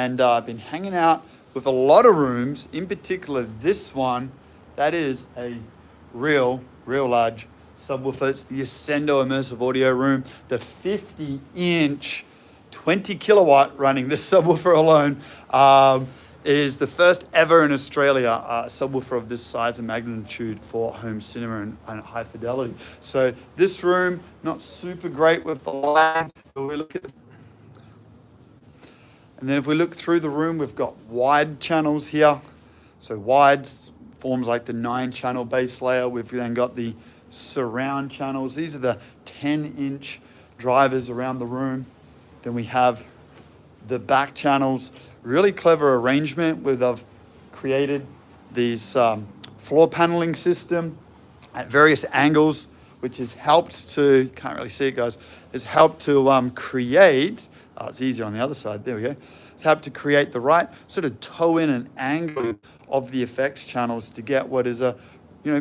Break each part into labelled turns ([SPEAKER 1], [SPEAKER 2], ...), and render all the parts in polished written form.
[SPEAKER 1] and I've been hanging out with a lot of rooms, in particular this one. That is a real large subwoofer. It's the Ascendo Immersive Audio Room, the 50-inch, 20 kilowatt running. This subwoofer alone is the first ever in Australia subwoofer of this size and magnitude for home cinema and high fidelity. So this room, not super great with the light, but we look at and then if we look through the room, we've got wide channels here. So wide forms like the 9-channel base layer. We've then got the surround channels. These are the 10-inch drivers around the room. Then we have the back channels. Really clever arrangement with I've created these floor paneling system at various angles, which has helped to, can't really see it guys, has helped to create, it's easier on the other side, there we go. It's helped to create the right sort of toe in and angle of the effects channels to get what is a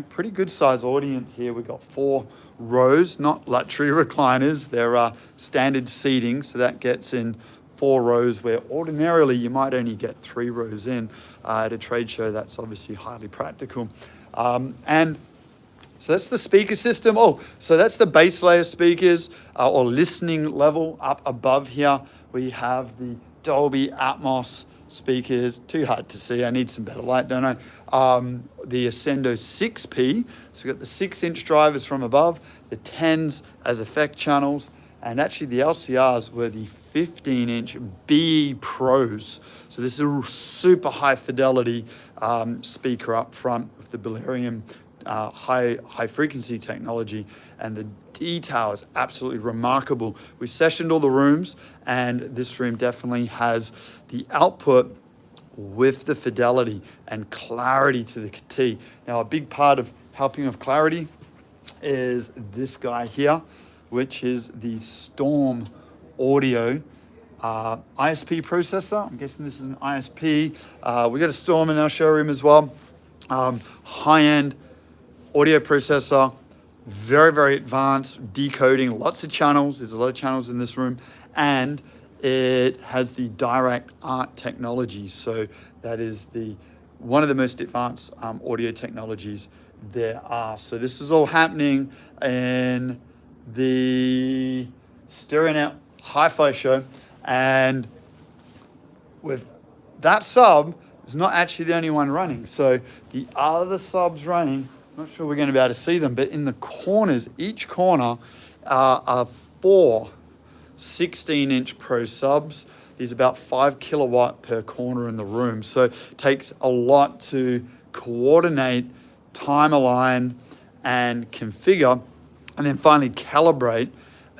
[SPEAKER 1] pretty good size audience here. We've got 4 rows, not luxury recliners. They're standard seating, so that gets in 4 rows where ordinarily you might only get 3 rows in. At a trade show, that's obviously highly practical. And so that's the speaker system. Oh, so that's the base layer speakers or listening level up above here. We have the Dolby Atmos speakers. Too hard to see. I need some better light, don't I? The Ascendo 6P. So we've got the 6-inch drivers from above, the 10s as effect channels, and actually the LCRs were the 15-inch BE Pros. So this is a super high fidelity speaker up front with the Bellarium high frequency technology, and the detail is absolutely remarkable. We sessioned all the rooms, and this room definitely has the output with the fidelity and clarity to the T. Now, a big part of helping with clarity is this guy here, which is the Storm Audio ISP processor. I'm guessing this is an ISP. We got a Storm in our showroom as well. High-end audio processor, very advanced decoding, lots of channels. There's a lot of channels in this room, and it has the direct art technology. So that is one of the most advanced audio technologies there are. So this is all happening in the StereoNet Hi-Fi show, and with that sub is not actually the only one running. So the other subs running, not sure we're going to be able to see them, but in the corners, each corner are 4 16-inch Pro subs. These are about 5 kilowatt per corner in the room. So it takes a lot to coordinate, time align, and configure, and then finally calibrate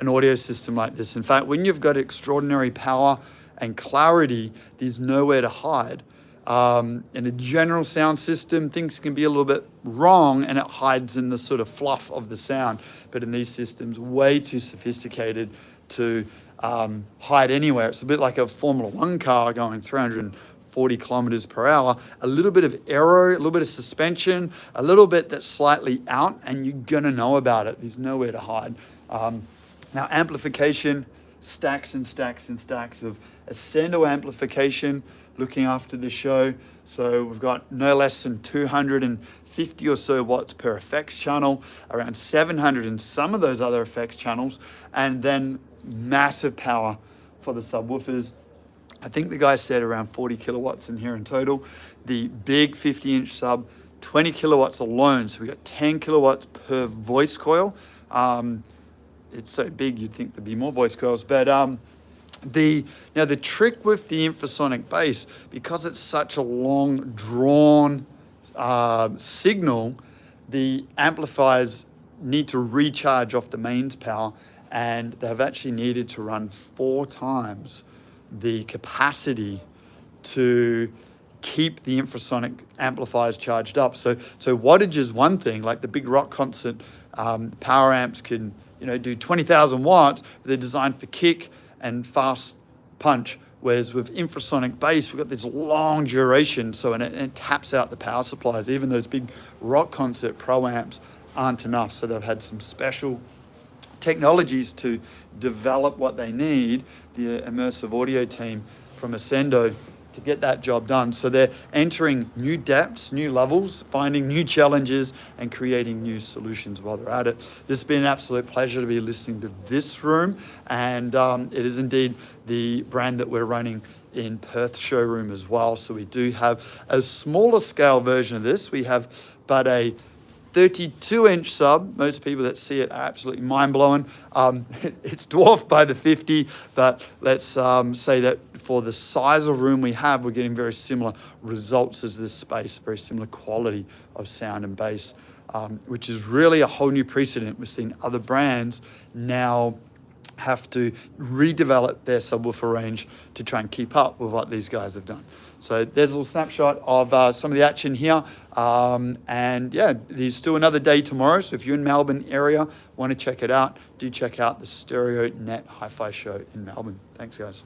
[SPEAKER 1] an audio system like this. In fact, when you've got extraordinary power and clarity, there's nowhere to hide. In a general sound system, things can be a little bit wrong and it hides in the sort of fluff of the sound. But in these systems, way too sophisticated to hide anywhere. It's a bit like a Formula 1 car going 340 kilometers per hour. A little bit of error, a little bit of suspension, a little bit that's slightly out, and you're gonna know about it. There's nowhere to hide. Now, amplification, stacks and stacks and stacks of Ascendo amplification looking after the show. So we've got no less than 250 or so watts per effects channel, around 700 in some of those other effects channels, and then massive power for the subwoofers. I think the guy said around 40 kilowatts in here in total. The big 50-inch sub, 20 kilowatts alone. So we got 10 kilowatts per voice coil. It's so big you'd think there'd be more voice coils, but the trick with the infrasonic bass, because it's such a long drawn signal, the amplifiers need to recharge off the mains power, and they've actually needed to run 4 times the capacity to keep the infrasonic amplifiers charged up. So wattage is one thing, like the big rock concert power amps can do 20,000 watts, but they're designed for kick and fast punch. Whereas with infrasonic bass, we've got this long duration, so it taps out the power supplies. Even those big rock concert pro amps aren't enough, so they've had some special technologies to develop what they need. The immersive audio team from Ascendo to get that job done. So they're entering new depths, new levels, finding new challenges, and creating new solutions while they're at it. This has been an absolute pleasure to be listening to this room, and it is indeed the brand that we're running in Perth showroom as well. So we do have a smaller scale version of this. We have but a 32-inch sub. Most people that see it are absolutely mind-blowing. It's dwarfed by the 50, but let's say that for the size of room we have, we're getting very similar results as this space, very similar quality of sound and bass, which is really a whole new precedent. We're seeing other brands now have to redevelop their subwoofer range to try and keep up with what these guys have done. So there's a little snapshot of some of the action here. And yeah, there's still another day tomorrow. So if you're in Melbourne area, want to check it out, do check out the Stereo Net Hi-Fi show in Melbourne. Thanks, guys.